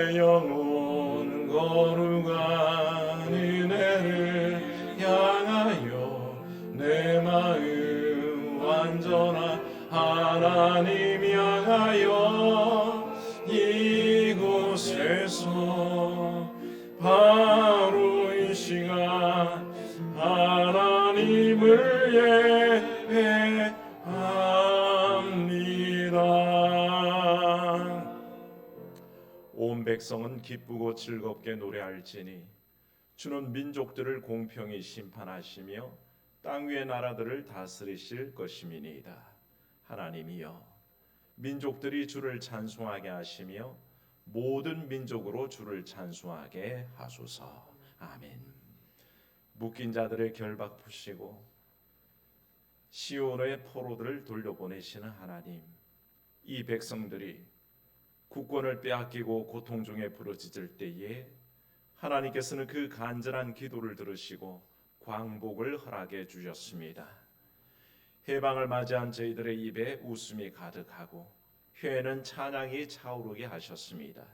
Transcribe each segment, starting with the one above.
영혼 거룩한 은혜를 향하여 내 마음 완전한 하나님 향하여 이곳에서 바로 이 시간 하나님을 예배합니다. 온 백성은 기쁘고 즐겁게 노래할지니 주는 민족들을 공평히 심판하시며 땅 위의 나라들을 다스리실 것임이니이다. 하나님이여, 민족들이 주를 찬송하게 하시며 모든 민족으로 주를 찬송하게 하소서. 아멘. 묶인 자들의 결박 푸시고 시온의 포로들을 돌려보내시는 하나님, 이 백성들이 국권을 빼앗기고 고통 중에 부르짖을 때에 하나님께서는 그 간절한 기도를 들으시고 광복을 허락해 주셨습니다. 해방을 맞이한 저희들의 입에 웃음이 가득하고 혀에는 찬양이 차오르게 하셨습니다.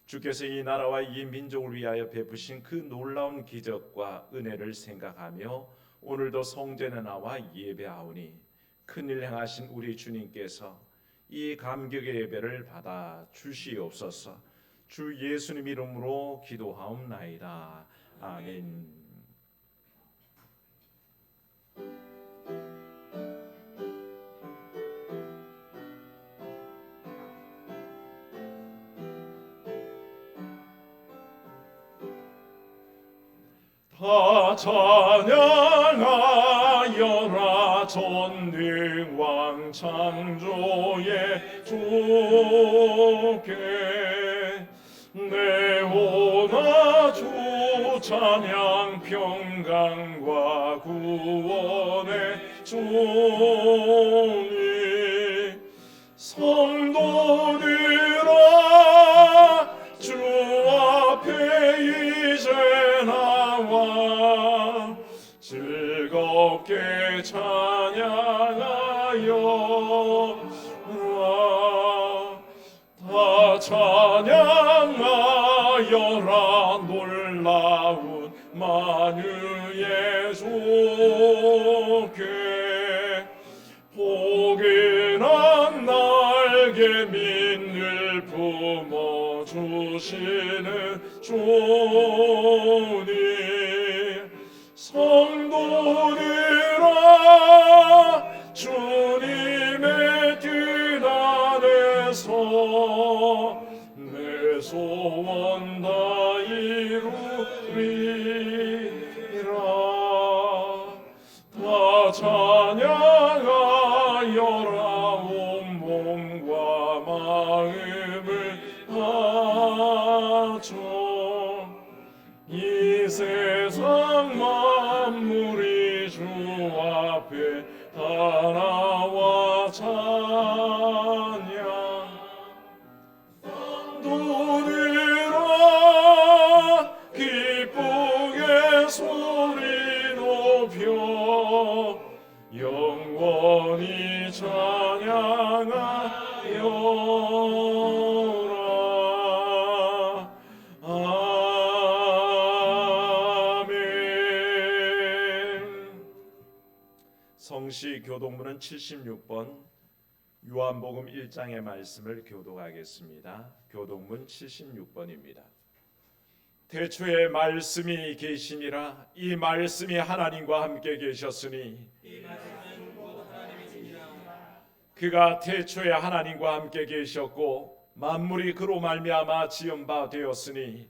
주께서 이 나라와 이 민족을 위하여 베푸신 그 놀라운 기적과 은혜를 생각하며 오늘도 성전에 나와 예배하오니 큰일 행하신 우리 주님께서 이 감격의 예배를 받아 주시옵소서. 주 예수님 이름으로 기도하옵나이다. 아멘. 다 찬양하여라 전능왕 창조의 주께 내오나 주 찬양 평강과 구원의 주니 성도들아 주 앞에 이제 나와 즐겁게 찬양하여라. 다 찬양하여라 놀라운 만유의 주께 포근한 날개 민을 품어주시는 주님 성도들아 주님의 뜻 안에서 내 소원 다 이루리라. 다 찬양하여라 온 몸과 마음을 바쳐 이 세상 만물이 주 앞에 다 나와 찬양. 성도들아 기쁘게 소리 높여 영원히 찬양하여라. 성시 교독문은 76번 요한복음 1장의 말씀을 교독하겠습니다. 교독문 76번입니다. 태초에 말씀이 계시니라. 이 말씀이 하나님과 함께 계셨으니 이 말씀은 곧 하나님이시니라. 그가 태초에 하나님과 함께 계셨고 만물이 그로 말미암아 지은 바 되었으니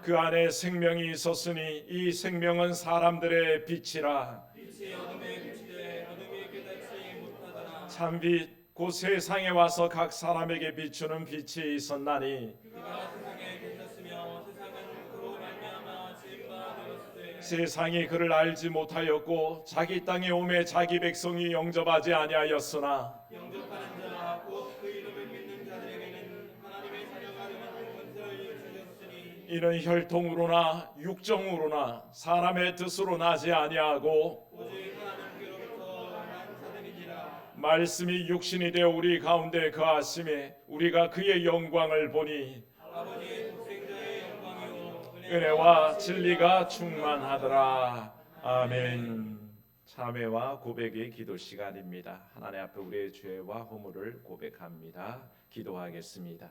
그 안에 생명이 있었으니 이 생명은 사람들의 빛이라. 빛이 어둠에 비치되 어둠이 깨닫지 못하더라. 참빛 곧 세상에 와서 각 사람에게 비추는 빛이 있었나니 그가 세상에 계셨으며 세상은 그로 말미암아 지은 바 되었으되 세상이 그를 알지 못하였고 자기 땅에 오매 자기 백성이 영접하지 아니하였으나 영접하는 자 곧 그 이름을 믿는 자들에게는 하나님의 자녀가 되는 권세를 주셨으니 이는 혈통으로나 육정으로나 사람의 뜻으로 나지 아니하고 오직 하나님께로부터 난 자들이니라. 말씀이 육신이 되어 우리 가운데 거하심에 우리가 그의 영광을 보니 아버지의 독생자의 영광이요 은혜와 진리가 충만하더라. 아멘. 참회와 고백의 기도 시간입니다. 하나님 앞에 우리의 죄와 허물을 고백합니다. 기도하겠습니다.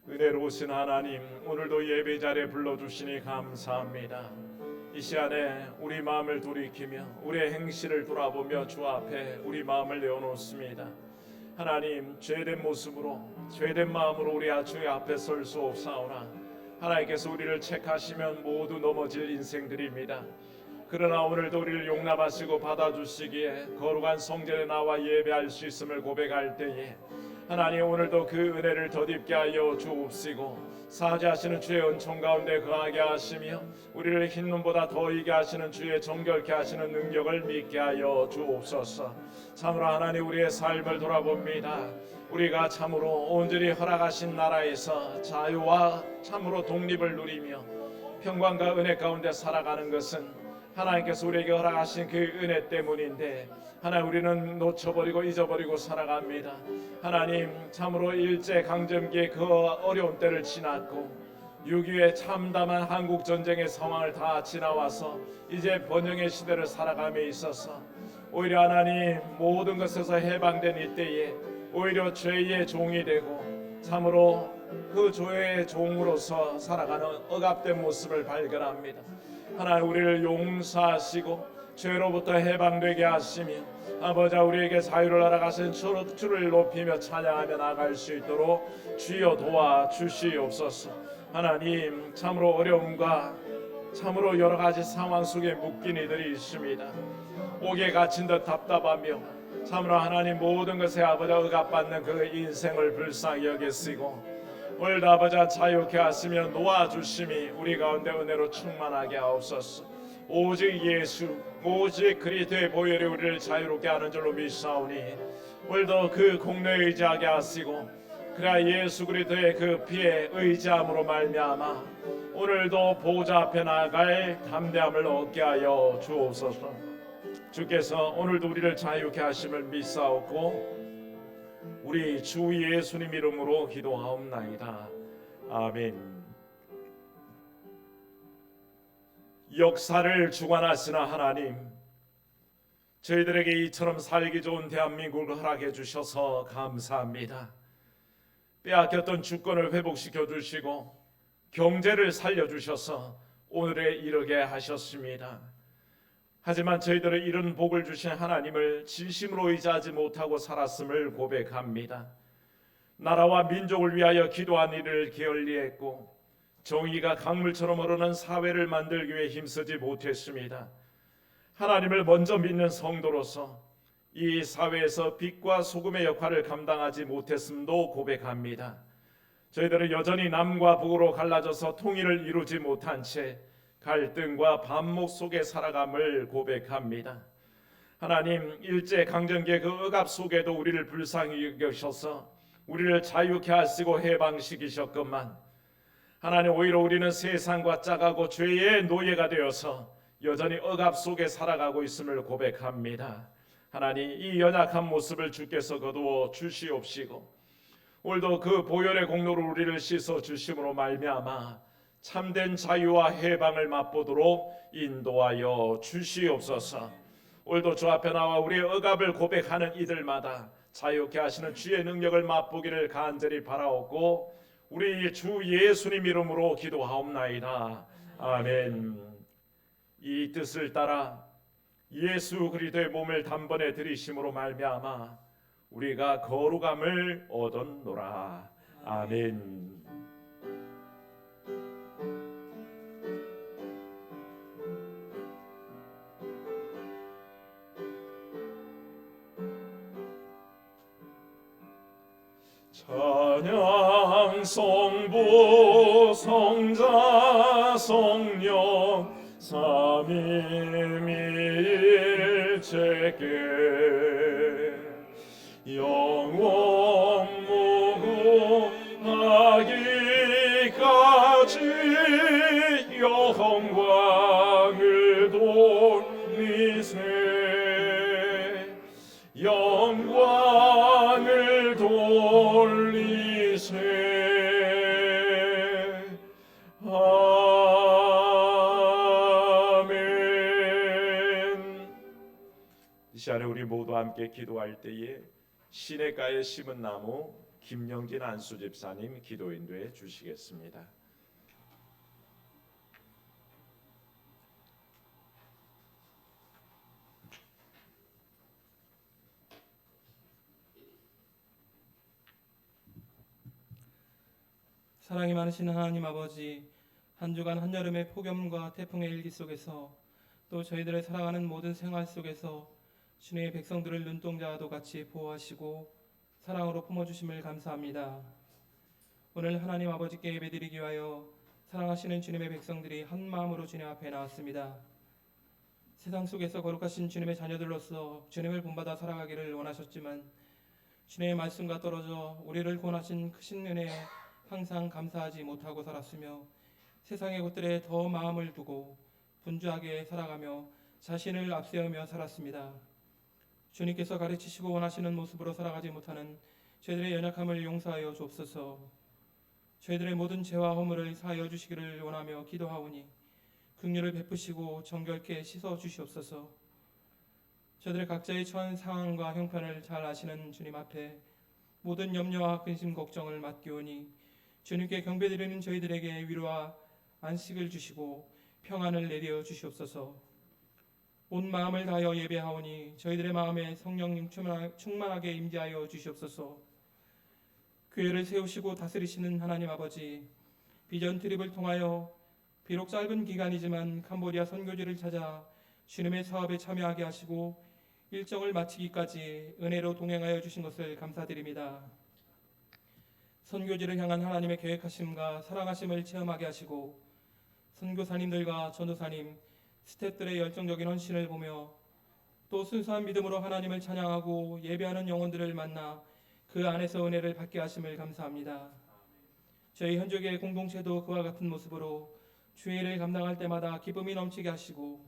은혜로우신 하나님, 오늘도 예배 자리에 불러주시니 감사합니다. 이 시간에 우리 마음을 돌이키며 우리의 행실을 돌아보며 주 앞에 우리 마음을 내어놓습니다. 하나님, 죄된 모습으로 죄된 마음으로 우리 주의 앞에 설 수 없사오나 하나님께서 우리를 책하시면 모두 넘어질 인생들입니다. 그러나 오늘도 우리를 용납하시고 받아주시기에 거룩한 성전에 나와 예배할 수 있음을 고백할 때에 하나님, 오늘도 그 은혜를 덧입게 하여 주옵시고 사죄하시는 주의 은총 가운데 거하게 하시며 우리를 흰 눈보다 더 이게 하시는 주의 정결케 하시는 능력을 믿게 하여 주옵소서. 참으로 하나님, 우리의 삶을 돌아봅니다. 우리가 참으로 온전히 허락하신 나라에서 자유와 참으로 독립을 누리며 평강과 은혜 가운데 살아가는 것은 하나님께서 우리에게 허락하신 그 은혜 때문인데 하나님, 우리는 놓쳐버리고 잊어버리고 살아갑니다. 하나님, 참으로 일제강점기의 그 어려운 때를 지났고 6.25의 참담한 한국전쟁의 상황을 다 지나와서 이제 번영의 시대를 살아감에 있어서 오히려 하나님, 모든 것에서 해방된 이때에 오히려 죄의 종이 되고 참으로 그 죄의 종으로서 살아가는 억압된 모습을 발견합니다. 하나님, 우리를 용서하시고 죄로부터 해방되게 하시며 아버지, 우리에게 자유를 허락하신 주를 높이며 찬양하며 나갈 수 있도록 주여 도와주시옵소서. 하나님, 참으로 어려움과 참으로 여러 가지 상황 속에 묶인 이들이 있습니다. 옥에 갇힌 듯 답답하며 참으로 하나님, 모든 것에 아버지 억압받는 그 인생을 불쌍히 여기시고 오늘도 아버지 자유케 하시며 놓아주심이 우리 가운데 은혜로 충만하게 하옵소서. 오직 예수, 오직 그리스도의 보혈이 우리를 자유롭게 하는 줄로 믿사오니 오늘도 그 공로에 의지하게 하시고 그래야 예수 그리스도의 그 피에 의지함으로 말미암아 오늘도 보좌 앞에 나갈 담대함을 얻게 하여 주옵소서. 주께서 오늘도 우리를 자유케 하심을 믿사옵고 우리 주 예수님 이름으로 기도하옵나이다. 아멘. 역사를 주관하시는 하나님, 저희들에게 이처럼 살기 좋은 대한민국을 허락해 주셔서 감사합니다. 빼앗겼던 주권을 회복시켜 주시고 경제를 살려 주셔서 오늘에 이르게 하셨습니다. 하지만 저희들은 이런 복을 주신 하나님을 진심으로 의지하지 못하고 살았음을 고백합니다. 나라와 민족을 위하여 기도한 일을 게을리했고 정의가 강물처럼 흐르는 사회를 만들기 위해 힘쓰지 못했습니다. 하나님을 먼저 믿는 성도로서 이 사회에서 빛과 소금의 역할을 감당하지 못했음도 고백합니다. 저희들은 여전히 남과 북으로 갈라져서 통일을 이루지 못한 채 갈등과 반목 속에 살아감을 고백합니다. 하나님, 일제강점기의 그 억압 속에도 우리를 불쌍히 여기셔서 우리를 자유케 하시고 해방시키셨건만 하나님, 오히려 우리는 세상과 짜가고 죄의 노예가 되어서 여전히 억압 속에 살아가고 있음을 고백합니다. 하나님, 이 연약한 모습을 주께서 거두어 주시옵시고 오늘도 그 보혈의 공로로 우리를 씻어 주심으로 말미암아 참된 자유와 해방을 맛보도록 인도하여 주시옵소서. 오늘도 주 앞에 나와 우리의 억압을 고백하는 이들마다 자유케 하시는 주의 능력을 맛보기를 간절히 바라옵고 우리 주 예수님 이름으로 기도하옵나이다. 아멘. 이 뜻을 따라 예수 그리스도의 몸을 단번에 들이심으로 말미암아 우리가 거룩함을 얻었노라. 아멘. 찬양 성부 성자 성령 삼위일체께 영원 무궁하기까지 영광을 돌리세 영광 아멘. 이 시간에 우리 모두 함께 기도할 때에 시냇가에 심은 나무 김영진 안수 집사님 기도 인도해 주시겠습니다. 사랑이 많으신 하나님 아버지, 한 주간 한여름의 폭염과 태풍의 일기 속에서 또 저희들의 살아가는 모든 생활 속에서 주님의 백성들을 눈동자와도 같이 보호하시고 사랑으로 품어주심을 감사합니다. 오늘 하나님 아버지께 예배드리기 위하여 사랑하시는 주님의 백성들이 한 마음으로 주님 앞에 나왔습니다. 세상 속에서 거룩하신 주님의 자녀들로서 주님을 본받아 살아가기를 원하셨지만 주님의 말씀과 떨어져 우리를 구원하신 크신 은혜에 항상 감사하지 못하고 살았으며 세상의 것들에 더 마음을 두고 분주하게 살아가며 자신을 앞세우며 살았습니다. 주님께서 가르치시고 원하시는 모습으로 살아가지 못하는 저희들의 연약함을 용서하여 주옵소서. 저희들의 모든 죄와 허물을 사하여 주시기를 원하며 기도하오니 긍휼을 베푸시고 정결케 씻어 주시옵소서. 저희들의 각자의 처한 상황과 형편을 잘 아시는 주님 앞에 모든 염려와 근심 걱정을 맡기오니 주님께 경배드리는 저희들에게 위로와 안식을 주시고 평안을 내려 주시옵소서. 온 마음을 다하여 예배하오니 저희들의 마음에 성령님 충만하게 임재하여 주시옵소서. 교회를 세우시고 다스리시는 하나님 아버지, 비전 트립을 통하여 비록 짧은 기간이지만 캄보디아 선교지를 찾아 주님의 사업에 참여하게 하시고 일정을 마치기까지 은혜로 동행하여 주신 것을 감사드립니다. 선교지를 향한 하나님의 계획하심과 사랑하심을 체험하게 하시고 선교사님들과 전도사님, 스태프들의 열정적인 헌신을 보며 또 순수한 믿음으로 하나님을 찬양하고 예배하는 영혼들을 만나 그 안에서 은혜를 받게 하심을 감사합니다. 저희 현족의 공동체도 그와 같은 모습으로 주의 일을 감당할 때마다 기쁨이 넘치게 하시고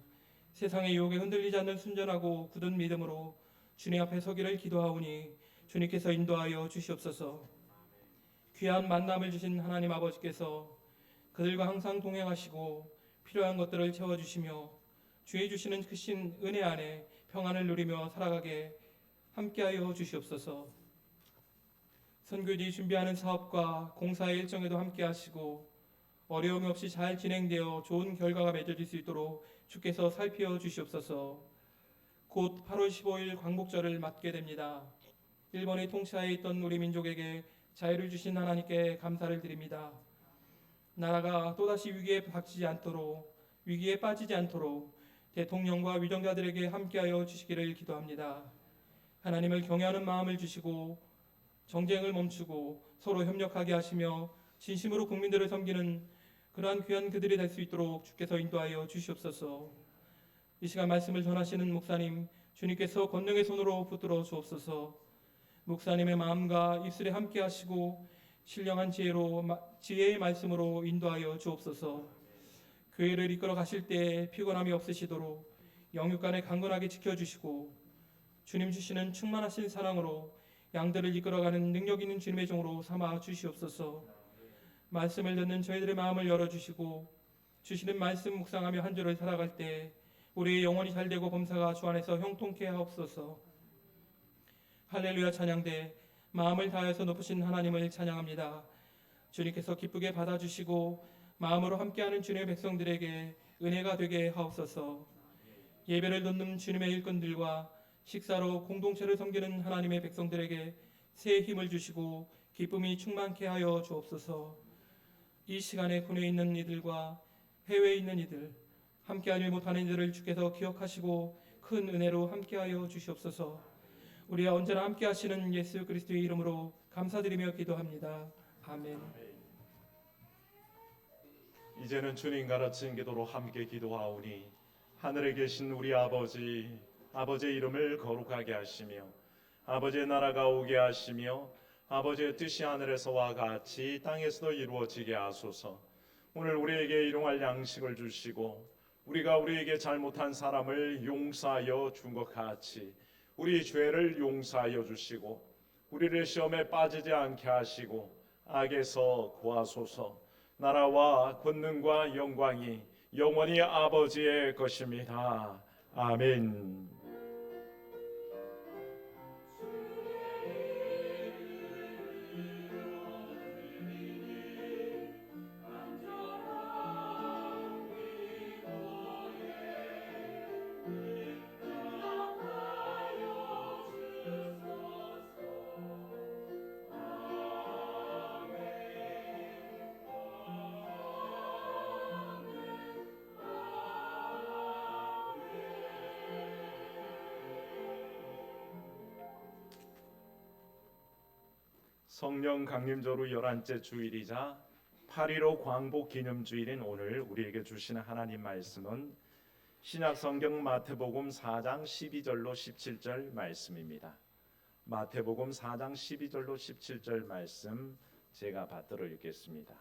세상의 유혹에 흔들리지 않는 순전하고 굳은 믿음으로 주님 앞에 서기를 기도하오니 주님께서 인도하여 주시옵소서. 귀한 만남을 주신 하나님 아버지께서 그들과 항상 동행하시고 필요한 것들을 채워주시며 주의 주시는 크신 은혜 안에 평안을 누리며 살아가게 함께하여 주시옵소서. 선교지 준비하는 사업과 공사의 일정에도 함께하시고 어려움이 없이 잘 진행되어 좋은 결과가 맺어질 수 있도록 주께서 살피어 주시옵소서. 곧 8월 15일 광복절을 맞게 됩니다. 일본의 통치하에 있던 우리 민족에게 자유를 주신 하나님께 감사를 드립니다. 나라가 또다시 위기에 빠지지 않도록 대통령과 위정자들에게 함께하여 주시기를 기도합니다. 하나님을 경외하는 마음을 주시고 정쟁을 멈추고 서로 협력하게 하시며 진심으로 국민들을 섬기는 그러한 귀한 그들이 될 수 있도록 주께서 인도하여 주시옵소서. 이 시간 말씀을 전하시는 목사님, 주님께서 권능의 손으로 붙들어 주옵소서. 목사님의 마음과 입술에 함께 하시고 신령한 지혜의 말씀으로 인도하여 주옵소서. 교회를 이끌어 가실 때 피곤함이 없으시도록 영육간에 강건하게 지켜주시고 주님 주시는 충만하신 사랑으로 양들을 이끌어가는 능력 있는 주님의 종으로 삼아 주시옵소서. 말씀을 듣는 저희들의 마음을 열어주시고 주시는 말씀 묵상하며 한 주를 살아갈 때 우리의 영혼이 잘되고 범사가 주 안에서 형통케 하옵소서. 할렐루야 찬양대 마음을 다해서 높으신 하나님을 찬양합니다. 주님께서 기쁘게 받아주시고 마음으로 함께하는 주님의 백성들에게 은혜가 되게 하옵소서. 예배를 돕는 주님의 일꾼들과 식사로 공동체를 섬기는 하나님의 백성들에게 새 힘을 주시고 기쁨이 충만케 하여 주옵소서. 이 시간에 군에 있는 이들과 해외에 있는 이들, 함께하지 못하는 이들을 주께서 기억하시고 큰 은혜로 함께하여 주시옵소서. 우리와 언제나 함께하시는 예수 그리스도의 이름으로 감사드리며 기도합니다. 아멘. 이제는 주님 가르친 기도로 함께 기도하오니 하늘에 계신 우리 아버지, 아버지의 이름을 거룩하게 하시며 아버지의 나라가 오게 하시며 아버지의 뜻이 하늘에서와 같이 땅에서도 이루어지게 하소서. 오늘 우리에게 일용할 양식을 주시고 우리가 우리에게 잘못한 사람을 용서하여 준 것 같이 우리 죄를 용서하여 주시고 우리를 시험에 빠지지 않게 하시고 악에서 구하소서. 나라와 권능과 영광이 영원히 아버지의 것입니다. 아멘. 성령 강림절후 11째 주일이자 8.15 광복 기념주일인 오늘 우리에게 주시는 하나님 말씀은 신약 성경 마태복음 4장 12절로 17절 말씀입니다. 마태복음 4장 12절로 17절 말씀 제가 받들어 읽겠습니다.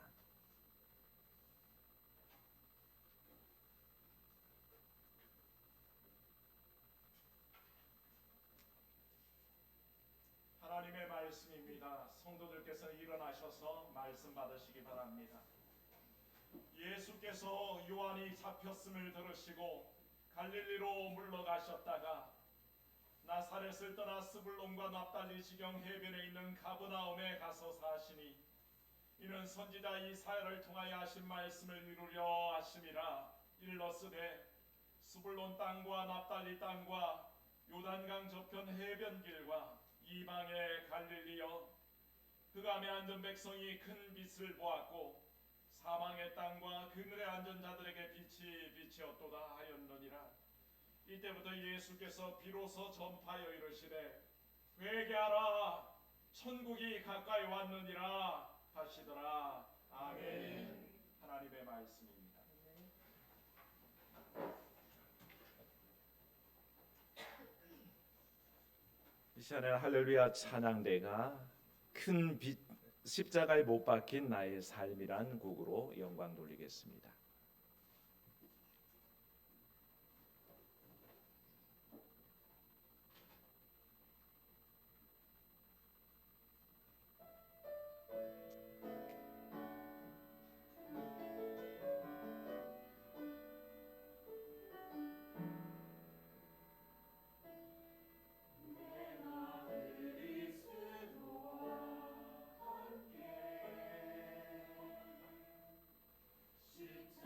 하나님의 말씀입니다. 성도들께서 일어나셔서 말씀 받으시기 바랍니다. 예수께서 요한이 잡혔음을 들으시고 갈릴리로 물러가셨다가 나사렛을 떠나 스불론과 납달리 지경 해변에 있는 가버나움에 가서 사시니 이는 선지자 이사야를 통하여 하신 말씀을 이루려 하심이라. 일러스되 스불론 땅과 납달리 땅과 요단강 저편 해변길과 이방의 갈릴리여, 흑암에 앉은 백성이 큰 빛을 보았고 사망의 땅과 그늘에 앉은 자들에게 빛이 비치었도다 하였느니라. 이때부터 예수께서 비로소 전파하여 이르시되 회개하라, 천국이 가까이 왔느니라 하시더라. 아멘. 하나님의 말씀입니다. 이 시간에 할렐루야 찬양대가 큰 빛, 십자가에 못 박힌 나의 삶이란 곡으로 영광 돌리겠습니다. 십자가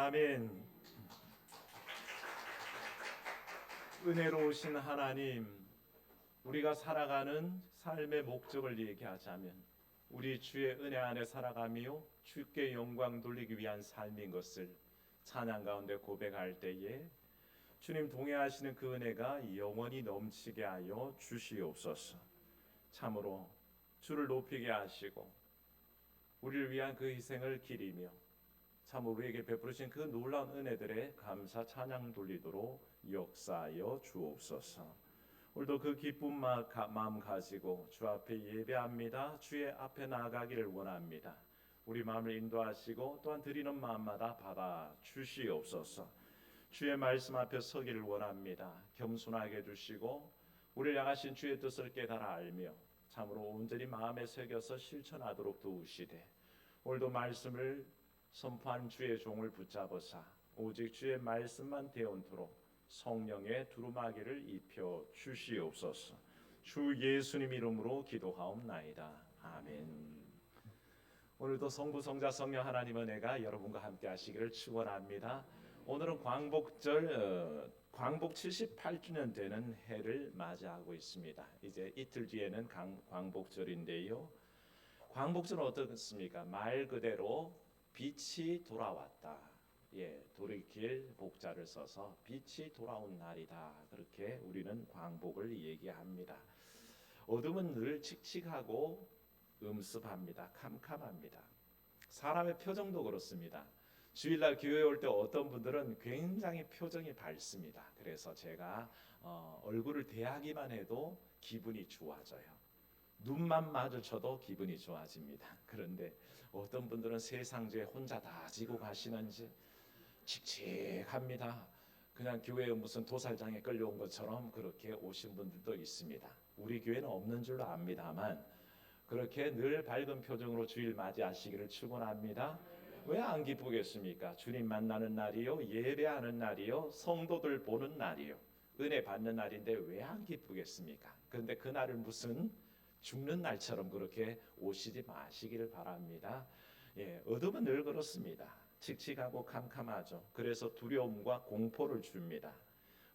아멘. 은혜로우신 하나님, 우리가 살아가는 삶의 목적을 얘기하자면 우리 주의 은혜 안에 살아가며 주께 영광 돌리기 위한 삶인 것을 찬양 가운데 고백할 때에 주님 동행하시는 그 은혜가 영원히 넘치게 하여 주시옵소서. 참으로 주를 높이게 하시고 우리를 위한 그 희생을 기리며 참 우리에게 베푸신 그 놀라운 은혜들에 감사 찬양 돌리도록 역사하여 주옵소서. 오늘도 그 기쁜 마음 가지고 주 앞에 예배합니다. 주의 앞에 나아가기를 원합니다. 우리 마음을 인도하시고 또한 드리는 마음마다 받아 주시옵소서. 주의 말씀 앞에 서기를 원합니다. 겸손하게 해주시고 우리를 향하신 주의 뜻을 깨달아 알며 참으로 온전히 마음에 새겨서 실천하도록 도우시되 오늘도 말씀을 선포한 주의 종을 붙잡으사 오직 주의 말씀만 되온토록 성령의 두루마기를 입혀 주시옵소서. 주 예수님 이름으로 기도하옵나이다. 아멘. 오늘도 성부 성자 성령 하나님 은혜가 여러분과 함께 하시기를 축원합니다. 오늘은 광복절 광복 78주년 되는 해를 맞이하고 있습니다. 이제 이틀 뒤에는 광복절인데요. 광복절은 어떻습니까? 말 그대로 빛이 돌아왔다. 돌이킬 복자를 써서 빛이 돌아온 날이다. 그렇게 우리는 광복을 얘기합니다. 어둠은 늘 칙칙하고 음습합니다. 캄캄합니다. 사람의 표정도 그렇습니다. 주일날 교회에 올 때 어떤 분들은 굉장히 표정이 밝습니다. 그래서 제가 얼굴을 대하기만 해도 기분이 좋아져요. 눈만 마주쳐도 기분이 좋아집니다. 그런데 어떤 분들은 세상 죄 혼자 다 지고 가시는지 칙칙합니다. 그냥 교회에 무슨 도살장에 끌려온 것처럼 그렇게 오신 분들도 있습니다. 우리 교회는 없는 줄로 압니다만 그렇게 늘 밝은 표정으로 주일 맞이하시기를 축원합니다. 왜 안 기쁘겠습니까? 주님 만나는 날이요, 예배하는 날이요, 성도들 보는 날이요, 은혜 받는 날인데 왜 안 기쁘겠습니까? 그런데 그날을 무슨 죽는 날처럼 그렇게 오시지 마시기를 바랍니다. 어둠은 늘 그렇습니다. 칙칙하고 캄캄하죠. 그래서 두려움과 공포를 줍니다.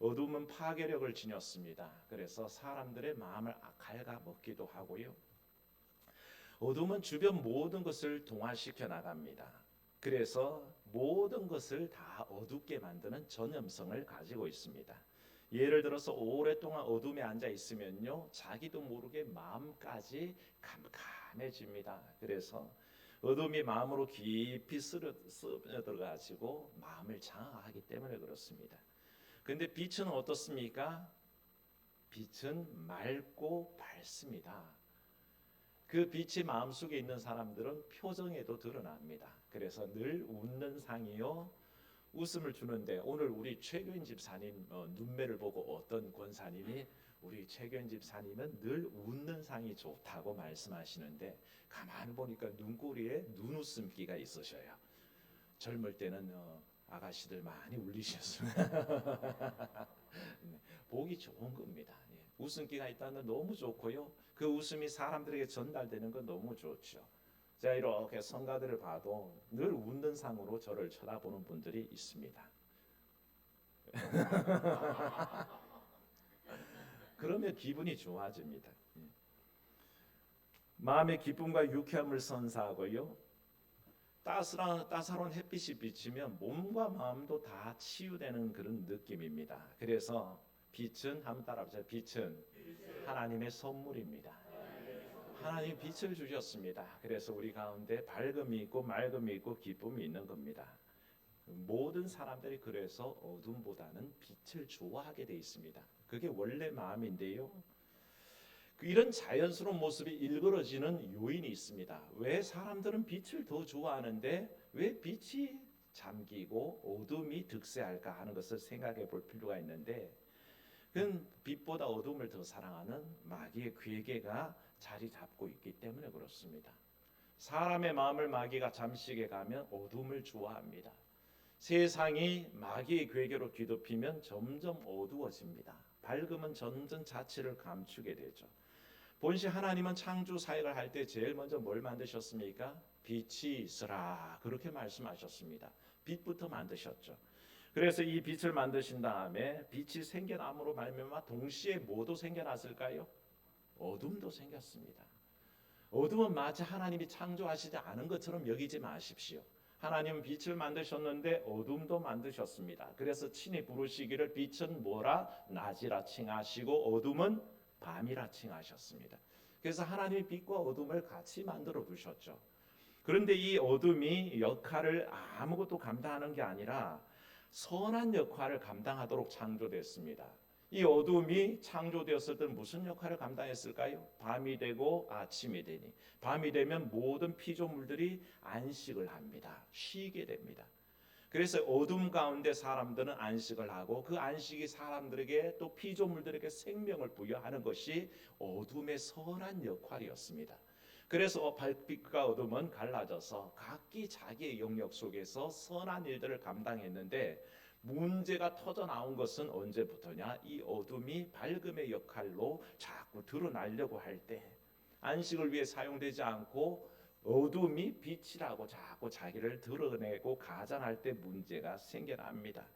어둠은 파괴력을 지녔습니다. 그래서 사람들의 마음을 갉아먹기도 하고요. 어둠은 주변 모든 것을 동화시켜 나갑니다. 그래서 모든 것을 다 어둡게 만드는 전염성을 가지고 있습니다. 예를 들어서 오랫동안 어둠에 앉아 있으면요, 자기도 모르게 마음까지 캄캄해집니다. 그래서 어둠이 마음으로 깊이 스며들어가지고 마음을 장악하기 때문에 그렇습니다. 그런데 빛은 어떻습니까? 빛은 맑고 밝습니다. 그 빛이 마음속에 있는 사람들은 표정에도 드러납니다. 그래서 늘 웃는 상이요, 웃음을 주는데 오늘 우리 최교인 집사님 눈매를 보고 어떤 권사님이 우리 최교인 집사님은 늘 웃는 상이 좋다고 말씀하시는데 가만 보니까 눈꼬리에 눈웃음기가 있으셔요. 젊을 때는 아가씨들 많이 울리셨어요. 보기 좋은 겁니다. 웃음기가 있다는 건 너무 좋고요. 그 웃음이 사람들에게 전달되는 건 너무 좋죠. 제가 이렇게 성가들을 봐도 늘 웃는 상으로 저를 쳐다보는 분들이 있습니다. 그러면 기분이 좋아집니다. 마음의 기쁨과 유쾌함을 선사하고요. 따사로운 햇빛이 비치면 몸과 마음도 다 치유되는 그런 느낌입니다. 그래서 빛은 한번 따라해보세요. 빛은 하나님의 선물입니다. 하나님 빛을 주셨습니다. 그래서 우리 가운데 밝음이 있고 맑음이 있고 기쁨이 있는 겁니다. 모든 사람들이 그래서 어둠보다는 빛을 좋아하게 돼 있습니다. 그게 원래 마음인데요. 이런 자연스러운 모습이 일그러지는 요인이 있습니다. 왜 사람들은 빛을 더 좋아하는데 왜 빛이 잠기고 어둠이 득세할까 하는 것을 생각해 볼 필요가 있는데, 그건 빛보다 어둠을 더 사랑하는 마귀의 괴계가 자리 잡고 있기 때문에 그렇습니다. 사람의 마음을 마귀가 잠식해 가면 어둠을 좋아합니다. 세상이 마귀의 괴계로 뒤덮이면 점점 어두워집니다. 밝음은 점점 자취를 감추게 되죠. 본시 하나님은 창조 사역을 할 때 제일 먼저 뭘 만드셨습니까? 빛이 있으라 그렇게 말씀하셨습니다. 빛부터 만드셨죠. 그래서 이 빛을 만드신 다음에 빛이 생겨남으로 말미암아 동시에 뭐도 생겨났을까요? 어둠도 생겼습니다. 어둠은 마치 하나님이 창조하시지 않은 것처럼 여기지 마십시오. 하나님은 빛을 만드셨는데 어둠도 만드셨습니다. 그래서 친히 부르시기를 빛은 뭐라? 낮이라 칭하시고 어둠은 밤이라 칭하셨습니다. 그래서 하나님이 빛과 어둠을 같이 만들어 두셨죠. 그런데 이 어둠이 역할을 아무것도 감당하는 게 아니라 선한 역할을 감당하도록 창조됐습니다. 이 어둠이 창조되었을 때는 무슨 역할을 감당했을까요? 밤이 되고 아침이 되니 밤이 되면 모든 피조물들이 안식을 합니다. 쉬게 됩니다. 그래서 어둠 가운데 사람들은 안식을 하고 그 안식이 사람들에게 또 피조물들에게 생명을 부여하는 것이 어둠의 선한 역할이었습니다. 그래서 빛과 어둠은 갈라져서 각기 자기의 영역 속에서 선한 일들을 감당했는데 문제가 터져 나온 것은 언제부터냐? 이 어둠이 밝음의 역할로 자꾸 드러나려고 할 때, 안식을 위해 사용되지 않고 어둠이 빛이라고 자꾸 자기를 드러내고 가장할 때 문제가 생겨납니다.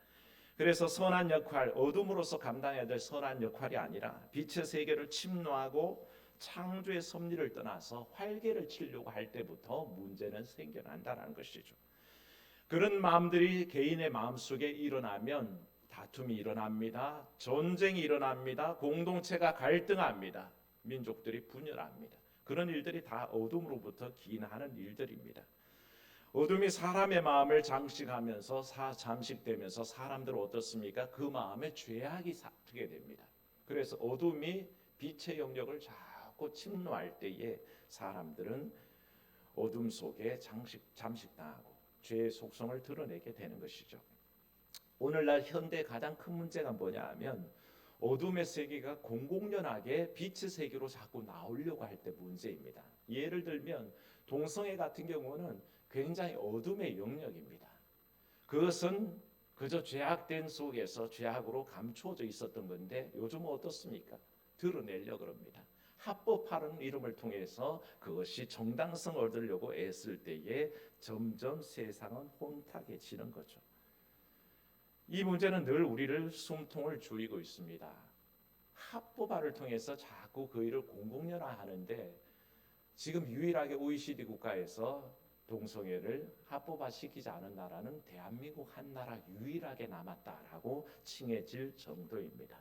그래서 선한 역할, 어둠으로서 감당해야 될 선한 역할이 아니라 빛의 세계를 침노하고 창조의 섭리를 떠나서 활개를 치려고 할 때부터 문제는 생겨난다는 것이죠. 그런 마음들이 개인의 마음속에 일어나면 다툼이 일어납니다. 전쟁이 일어납니다. 공동체가 갈등합니다. 민족들이 분열합니다. 그런 일들이 다 어둠으로부터 기인하는 일들입니다. 어둠이 사람의 마음을 장식하면서 잠식되면서 사람들은 어떻습니까? 그 마음에 죄악이 삭히게 됩니다. 그래서 어둠이 빛의 영역을 자꾸 침노할 때에 사람들은 어둠 속에 잠식당하고 죄의 속성을 드러내게 되는 것이죠. 오늘날 현대의 가장 큰 문제가 뭐냐 하면 어둠의 세계가 공공연하게 빛의 세계로 자꾸 나오려고 할 때 문제입니다. 예를 들면 동성애 같은 경우는 굉장히 어둠의 영역입니다. 그것은 그저 죄악된 속에서 죄악으로 감추어져 있었던 건데 요즘은 어떻습니까? 드러내려고 합니다. 합법화라는 이름을 통해서 그것이 정당성을 얻으려고 애쓸 때에 점점 세상은 혼탁해지는 거죠. 이 문제는 늘 우리를 숨통을 조이고 있습니다. 합법화를 통해서 자꾸 그 일을 공공연화하는데 지금 유일하게 OECD 국가에서 동성애를 합법화시키지 않은 나라는 대한민국 한 나라 유일하게 남았다라고 칭해질 정도입니다.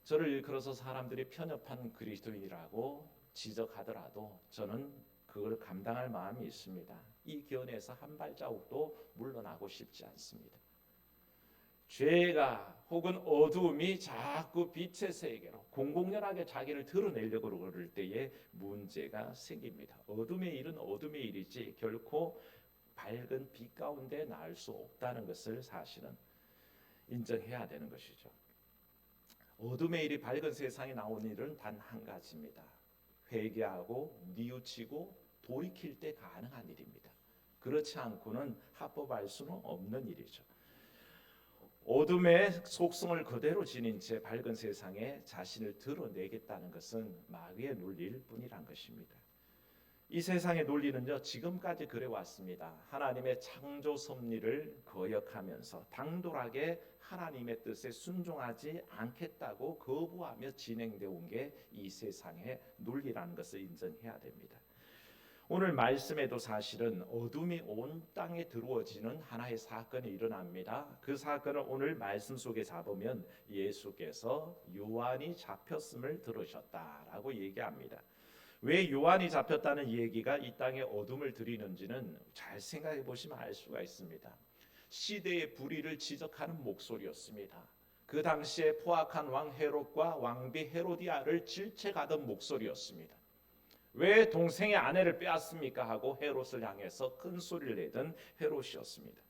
저를 일컬어서 사람들이 편협한 그리스도인이라고 지적하더라도 저는 그걸 감당할 마음이 있습니다. 이 견해에서 한 발자국도 물러나고 싶지 않습니다. 죄가 혹은 어둠이 자꾸 빛의 세계로 공공연하게 자기를 드러내려고 그럴 때에 문제가 생깁니다. 어둠의 일은 어둠의 일이지 결코 밝은 빛 가운데 날 수 없다는 것을 사실은 인정해야 되는 것이죠. 어둠의 일이 밝은 세상에 나온 일은 단 한 가지입니다. 회개하고 뉘우치고 돌이킬 때 가능한 일입니다. 그렇지 않고는 합법할 수는 없는 일이죠. 어둠의 속성을 그대로 지닌 채 밝은 세상에 자신을 드러내겠다는 것은 마귀의 논리일 뿐이란 것입니다. 이 세상의 논리는요 지금까지 그래왔습니다. 하나님의 창조 섭리를 거역하면서 당돌하게 하나님의 뜻에 순종하지 않겠다고 거부하며 진행되어 온 게 이 세상의 논리라는 것을 인정해야 됩니다. 오늘 말씀에도 사실은 어둠이 온 땅에 들어오지는 하나의 사건이 일어납니다. 그 사건을 오늘 말씀 속에 잡으면 예수께서 요한이 잡혔음을 들으셨다라고 얘기합니다. 왜 요한이 잡혔다는 얘기가 이 땅에 어둠을 들이는지는 잘 생각해 보시면 알 수가 있습니다. 시대의 불의를 지적하는 목소리였습니다. 그 당시에 포악한 왕 헤롯과 왕비 헤로디아를 질책하던 목소리였습니다. 왜 동생의 아내를 빼앗습니까? 하고 헤롯을 향해서 큰 소리를 내던 헤롯이었습니다.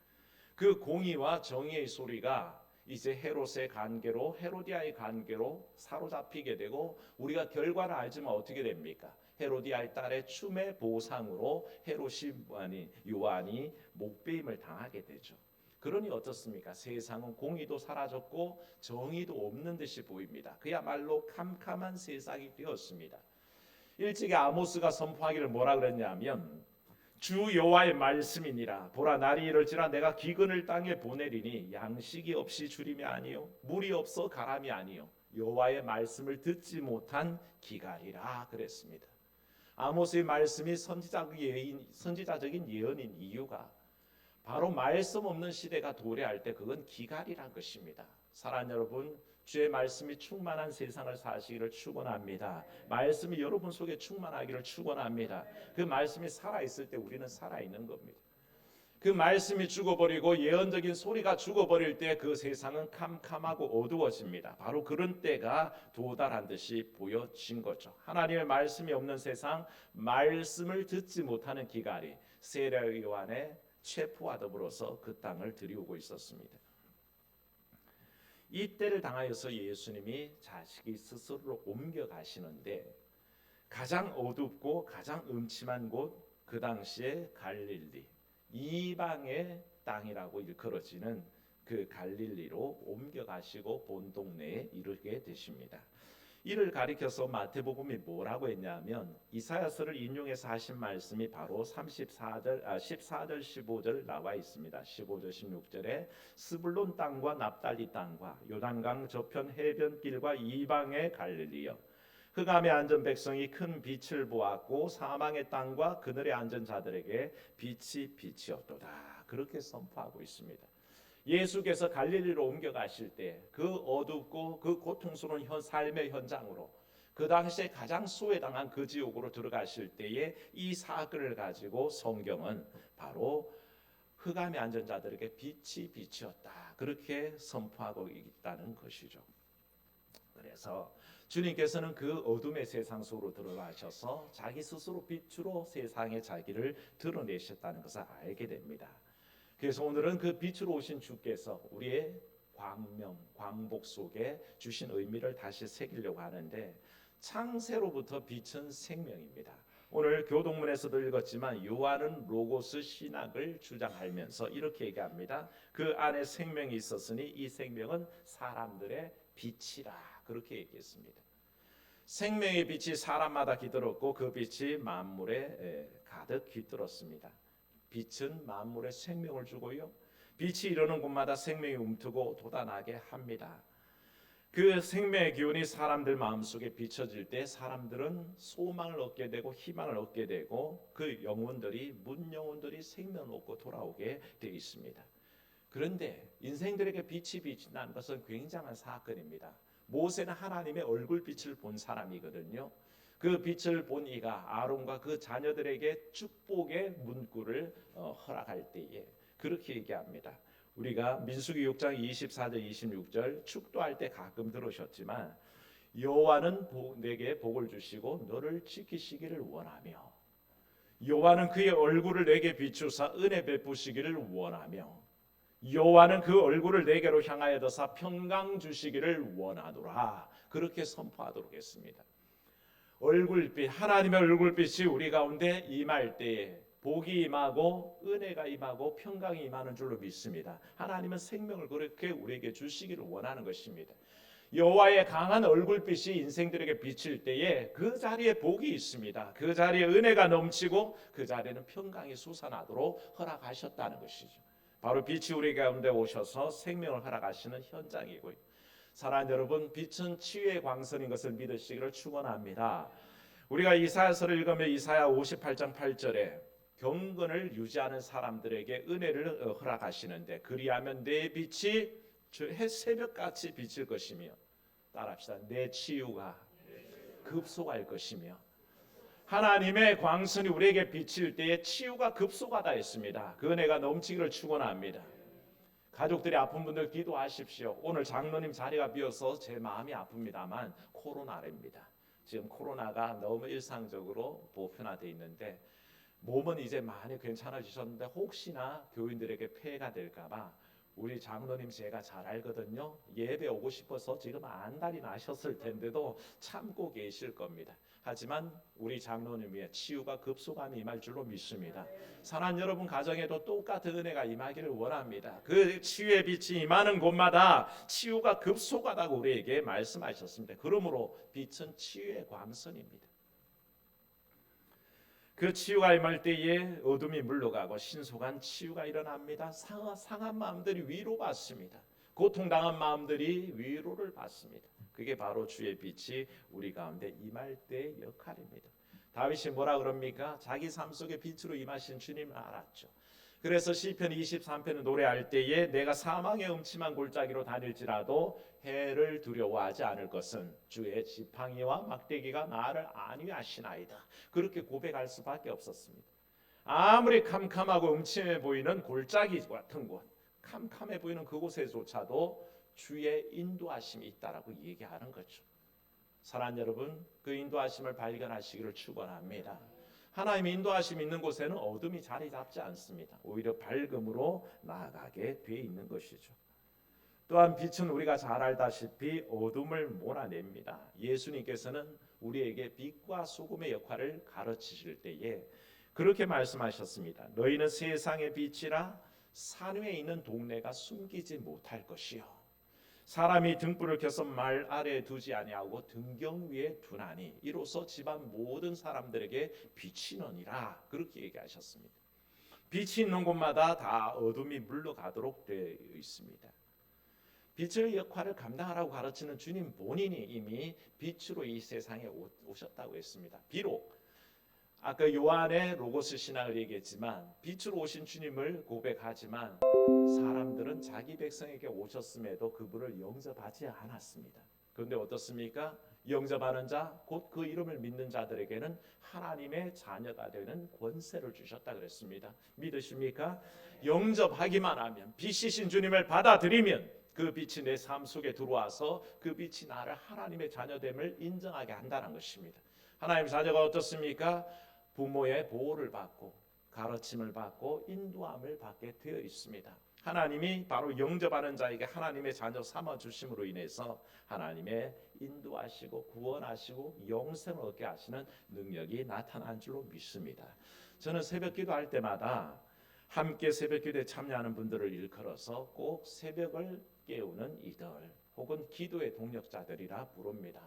그 공의와 정의의 소리가 이제 헤롯의 관계로 헤로디아의 관계로 사로잡히게 되고 우리가 결과를 알지만 어떻게 됩니까? 헤로디아의 딸의 춤의 보상으로 요한이 목베임을 당하게 되죠. 그러니 어떻습니까? 세상은 공의도 사라졌고 정의도 없는 듯이 보입니다. 그야말로 캄캄한 세상이 되었습니다. 일찍이 아모스가 선포하기를 뭐라 그랬냐면 주 여호와의 말씀이니라. 보라, 날이 이럴지라 내가 기근을 땅에 보내리니 양식이 없이 주림이 아니요 물이 없어 가람이 아니요 여호와의 말씀을 듣지 못한 기갈이라 그랬습니다. 아모스의 말씀이 선지자적인 예언인 이유가 바로 말씀 없는 시대가 도래할 때 그건 기갈이란 것입니다. 사랑하는 여러분, 주의 말씀이 충만한 세상을 사시기를 축원합니다. 말씀이 여러분 속에 충만하기를 축원합니다. 그 말씀이 살아있을 때 우리는 살아있는 겁니다. 그 말씀이 죽어버리고 예언적인 소리가 죽어버릴 때 그 세상은 캄캄하고 어두워집니다. 바로 그런 때가 도달한 듯이 보여진 거죠. 하나님의 말씀이 없는 세상, 말씀을 듣지 못하는 기갈이 세례 요한의 체포와 더불어서 그 땅을 들이우고 있었습니다. 이 때를 당하여서 예수님이 자식이 스스로 옮겨가시는데 가장 어둡고 가장 음침한 곳, 그 당시에 갈릴리, 이방의 땅이라고 일컬어지는 그 갈릴리로 옮겨가시고 본 동네에 이르게 되십니다. 이를 가리켜서 마태복음이 뭐라고 했냐면 이사야서를 인용해서 하신 말씀이 바로 14절 15절 나와 있습니다. 15절 16절에 스불론 땅과 납달리 땅과 요단강 저편 해변길과 이방의 갈릴리여, 흑암에 앉은 백성이 큰 빛을 보았고 사망의 땅과 그늘에 앉은 자들에게 빛이 빛이었도다. 그렇게 선포하고 있습니다. 예수께서 갈릴리로 옮겨가실 때 그 어둡고 그 고통스러운 삶의 현장으로, 그 당시에 가장 소외당한 그 지옥으로 들어가실 때에 이 사건을 가지고 성경은 바로 흑암에 앉은 자들에게 빛이 빛이었다, 그렇게 선포하고 있다는 것이죠. 그래서 주님께서는 그 어둠의 세상 속으로 들어가셔서 자기 스스로 빛으로 세상에 자기를 드러내셨다는 것을 알게 됩니다. 그래서 오늘은 그 빛으로 오신 주께서 우리의 광명, 광복 속에 주신 의미를 다시 새기려고 하는데, 창세로부터 빛은 생명입니다. 오늘 교동문에서도 읽었지만 요한은 로고스 신학을 주장하면서 이렇게 얘기합니다. 그 안에 생명이 있었으니 이 생명은 사람들의 빛이라, 그렇게 얘기했습니다. 생명의 빛이 사람마다 깃들었고 그 빛이 만물에 가득 깃들었습니다. 빛은 만물에 생명을 주고요, 빛이 이르는 곳마다 생명이 움트고 돋아나게 합니다. 그 생명의 기운이 사람들 마음속에 비춰질 때 사람들은 소망을 얻게 되고 희망을 얻게 되고 그 영혼들이, 문영혼들이 생명을 얻고 돌아오게 되어 있습니다. 그런데 인생들에게 빛이 비친다는 것은 굉장한 사건입니다. 모세는 하나님의 얼굴빛을 본 사람이거든요. 그 빛을 본 이가 아론과 그 자녀들에게 축복의 문구를 허락할 때에 그렇게 얘기합니다. 우리가 민수기 6장 24절 26절 축도할 때 가끔 들으셨지만, 여호와는 내게 복을 주시고 너를 지키시기를 원하며, 여호와는 그의 얼굴을 내게 비추사 은혜 베푸시기를 원하며, 여호와는 그 얼굴을 내게로 향하여 드사 평강 주시기를 원하노라, 그렇게 선포하도록 했습니다. 얼굴빛, 하나님의 얼굴빛이 우리 가운데 임할 때에 복이 임하고 은혜가 임하고 평강이 임하는 줄로 믿습니다. 하나님은 생명을 그렇게 우리에게 주시기를 원하는 것입니다. 여호와의 강한 얼굴빛이 인생들에게 비칠 때에 그 자리에 복이 있습니다. 그 자리에 은혜가 넘치고 그 자리에는 평강이 솟아나도록 허락하셨다는 것이죠. 바로 빛이 우리 가운데 오셔서 생명을 허락하시는 현장이고요. 사랑하는 여러분, 빛은 치유의 광선인 것을 믿으시기를 축원합니다. 우리가 이사야서를 읽으면 이사야 58장 8절에 경건을 유지하는 사람들에게 은혜를 허락하시는데, 그리하면 내 빛이 새벽같이 비칠 것이며, 따라합시다, 내 치유가 급속할 것이며, 하나님의 광선이 우리에게 비칠 때에 치유가 급속하다 했습니다. 그 은혜가 넘치기를 축원합니다. 가족들이 아픈 분들 기도하십시오. 오늘 장로님 자리가 비어서 제 마음이 아픕니다만 코로나입니다. 지금 코로나가 너무 일상적으로 보편화되어 있는데 몸은 이제 많이 괜찮아지셨는데 혹시나 교인들에게 폐해가 될까봐 우리 장로님 제가 잘 알거든요. 예배 오고 싶어서 지금 안달이 나셨을 텐데도 참고 계실 겁니다. 하지만 우리 장로님의 치유가 급속함이 임할 줄로 믿습니다. 사랑하는 여러분 가정에도 똑같은 은혜가 임하기를 원합니다. 그 치유의 빛이 임하는 곳마다 치유가 급속하다고 우리에게 말씀하셨습니다. 그러므로 빛은 치유의 광선입니다. 그 치유가 임할 때에 어둠이 물러가고 신속한 치유가 일어납니다. 상한 마음들이 위로받습니다. 고통당한 마음들이 위로를 받습니다. 그게 바로 주의 빛이 우리 가운데 임할 때의 역할입니다. 다윗이 뭐라 그럽니까? 자기 삶 속에 빛으로 임하신 주님을 알았죠. 그래서 시편 23편을 노래할 때에 내가 사망의 음침한 골짜기로 다닐지라도 해를 두려워하지 않을 것은 주의 지팡이와 막대기가 나를 안위하시나이다. 그렇게 고백할 수밖에 없었습니다. 아무리 캄캄하고 음침해 보이는 골짜기 같은 곳, 캄캄해 보이는 그곳에조차도 주의 인도하심이 있다라고 얘기하는 거죠. 사랑하는 여러분, 그 인도하심을 발견하시기를 축원합니다. 하나님의 인도하심이 있는 곳에는 어둠이 자리 잡지 않습니다. 오히려 밝음으로 나아가게 돼 있는 것이죠. 또한 빛은 우리가 잘 알다시피 어둠을 몰아냅니다. 예수님께서는 우리에게 빛과 소금의 역할을 가르치실 때에 그렇게 말씀하셨습니다. 너희는 세상의 빛이라 산 위에 있는 동네가 숨기지 못할 것이요. 사람이 등불을 켜서 말 아래에 두지 아니하고 등경 위에 두나니 이로써 집안 모든 사람들에게 빛이 나니라. 그렇게 얘기하셨습니다. 빛이 있는 곳마다 다 어둠이 물러가도록 되어 있습니다. 빛의 역할을 감당하라고 가르치는 주님 본인이 이미 빛으로 이 세상에 오셨다고 했습니다. 비록 아까 요한의 로고스 신학을 얘기했지만 빛으로 오신 주님을 고백하지만 사람들은 자기 백성에게 오셨음에도 그분을 영접하지 않았습니다. 그런데 어떻습니까? 영접하는 자, 곧 그 이름을 믿는 자들에게는 하나님의 자녀가 되는 권세를 주셨다 그랬습니다. 믿으십니까? 영접하기만 하면, 빛이신 주님을 받아들이면 그 빛이 내 삶 속에 들어와서 그 빛이 나를 하나님의 자녀됨을 인정하게 한다는 것입니다. 하나님의 자녀가 어떻습니까? 부모의 보호를 받고 가르침을 받고 인도함을 받게 되어 있습니다. 하나님이 바로 영접하는 자에게 하나님의 자녀 삼아 주심으로 인해서 하나님의 인도하시고 구원하시고 영생을 얻게 하시는 능력이 나타난 줄로 믿습니다. 저는 새벽 기도할 때마다 함께 새벽 기도에 참여하는 분들을 일컬어서 꼭 새벽을 깨우는 이들 혹은 기도의 동력자들이라 부릅니다.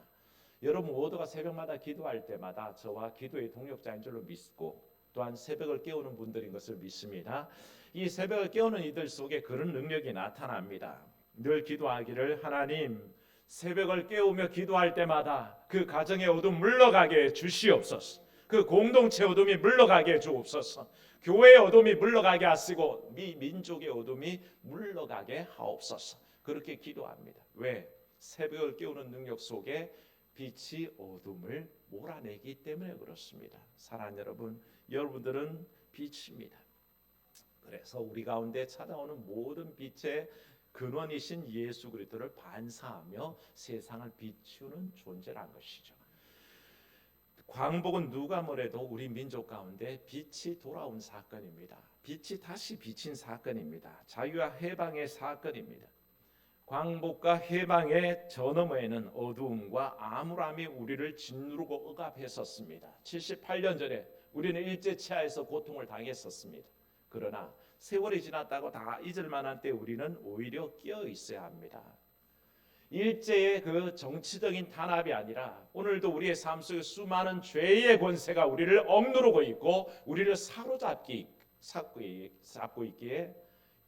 여러분 모두가 새벽마다 기도할 때마다 저와 기도의 동력자인 줄로 믿고 또한 새벽을 깨우는 분들인 것을 믿습니다. 이 새벽을 깨우는 이들 속에 그런 능력이 나타납니다. 늘 기도하기를 하나님 새벽을 깨우며 기도할 때마다 그 가정의 어둠 물러가게 주시옵소서. 그 공동체 어둠이 물러가게 주옵소서. 교회의 어둠이 물러가게 하시고 민족의 어둠이 물러가게 하옵소서. 그렇게 기도합니다. 왜? 새벽을 깨우는 능력 속에 빛이 어둠을 몰아내기 때문에 그렇습니다. 사랑하는 여러분, 여러분들은 빛입니다. 그래서 우리 가운데 찾아오는 모든 빛의 근원이신 예수 그리스도를 반사하며 세상을 비추는 존재란 것이죠. 광복은 누가 뭐래도 우리 민족 가운데 빛이 돌아온 사건입니다. 빛이 다시 비친 사건입니다. 자유와 해방의 사건입니다. 광복과 해방의 저 너머에는 어두움과 암울함이 우리를 짓누르고 억압했었습니다. 78년 전에 우리는 일제치하에서 고통을 당했었습니다. 그러나 세월이 지났다고 다 잊을 만한 때 우리는 오히려 끼어 있어야 합니다. 일제의 그 정치적인 탄압이 아니라 오늘도 우리의 삶 속에 수많은 죄의 권세가 우리를 억누르고 있고 우리를 사로잡고 있기에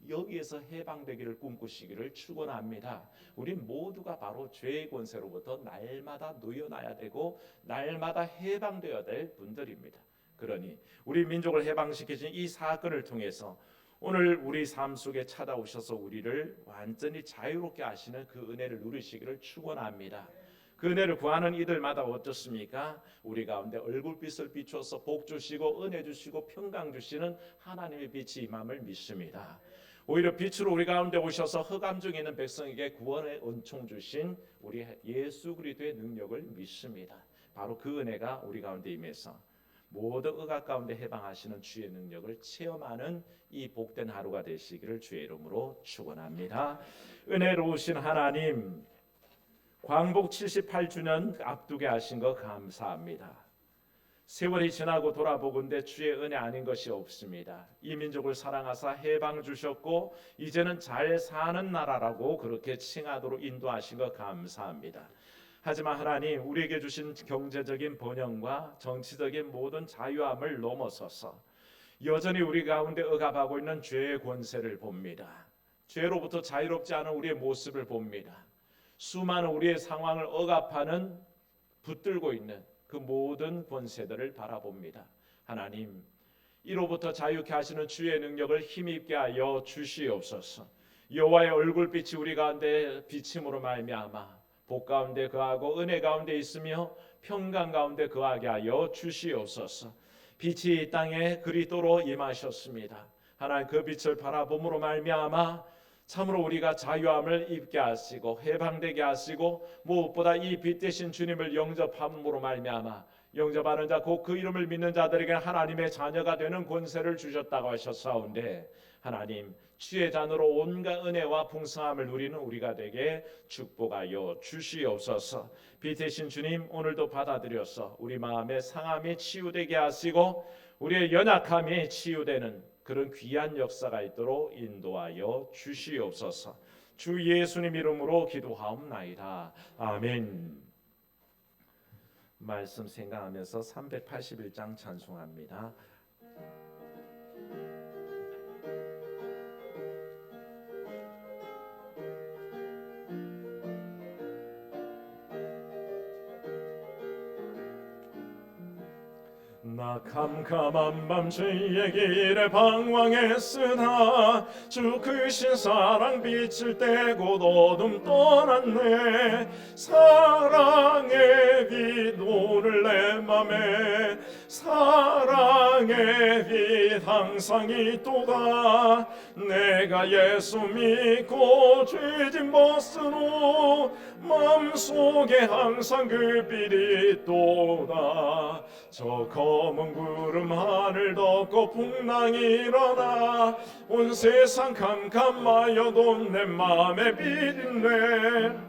여기에서 해방되기를 꿈꾸시기를 축원합니다. 우리 모두가 바로 죄의 권세로부터 날마다 놓여놔야 되고 날마다 해방되어야 될 분들입니다. 그러니 우리 민족을 해방시키신 이 사건을 통해서 오늘 우리 삶 속에 찾아오셔서 우리를 완전히 자유롭게 하시는 그 은혜를 누리시기를 축원합니다. 그 은혜를 구하는 이들마다 어떻습니까? 우리 가운데 얼굴빛을 비춰서 복 주시고 은혜 주시고 평강 주시는 하나님의 빛이 임함을 믿습니다. 오히려 빛으로 우리 가운데 오셔서 흑암 중에 있는 백성에게 구원의 은총 주신 우리 예수 그리스도의 능력을 믿습니다. 바로 그 은혜가 우리 가운데 임해서 모든 억압 가운데 해방하시는 주의 능력을 체험하는 이 복된 하루가 되시기를 주의 이름으로 축원합니다. 은혜로우신 하나님, 광복 78주년 앞두게 하신 거 감사합니다. 세월이 지나고 돌아보건대 주의 은혜 아닌 것이 없습니다. 이 민족을 사랑하사 해방 주셨고 이제는 잘 사는 나라라고 그렇게 칭하도록 인도하신 거 감사합니다. 하지만 하나님, 우리에게 주신 경제적인 번영과 정치적인 모든 자유함을 넘어서서 여전히 우리 가운데 억압하고 있는 죄의 권세를 봅니다. 죄로부터 자유롭지 않은 우리의 모습을 봅니다. 수많은 우리의 상황을 억압하는, 붙들고 있는 그 모든 권세들을 바라봅니다. 하나님, 이로부터 자유케 하시는 주의 능력을 힘입게 하여 주시옵소서. 여호와의 얼굴빛이 우리 가운데 비침으로 말미암아 복 가운데 거하고 은혜 가운데 있으며 평강 가운데 거하게 하여 주시옵소서. 빛이 이 땅에 그리스도로 임하셨습니다. 하나님, 그 빛을 바라봄으로 말미암아 참으로 우리가 자유함을 입게 하시고 해방되게 하시고 무엇보다 이 빛 대신 주님을 영접함으로 말미암아 영접하는 자 곧 그 이름을 믿는 자들에게 하나님의 자녀가 되는 권세를 주셨다고 하셨사온데, 하나님, 주의 잔으로 온갖 은혜와 풍성함을 누리는 우리가 되게 축복하여 주시옵소서. 빛 대신 주님, 오늘도 받아들여서 우리 마음의 상함이 치유되게 하시고 우리의 연약함이 치유되는 그런 귀한 역사가 있도록 인도하여 주시옵소서. 주 예수님 이름으로 기도하옵나이다. 아멘. 말씀 생각하면서 381장 찬송합니다. 나 캄캄한 밤 주의 길에 방황했으나 주 크신 사랑 빛을 떼고 어둠 떠났네. 사랑의 빛 오늘 내 맘에 사랑의 빛 항상 있도다. 내가 예수 믿고 죄진 벗으로 마음속에 항상 그 빛이 있도다. 저 검은 구름 하늘 덮고 풍랑이 일어나 온 세상 캄캄하여도 내 맘에 빛있네.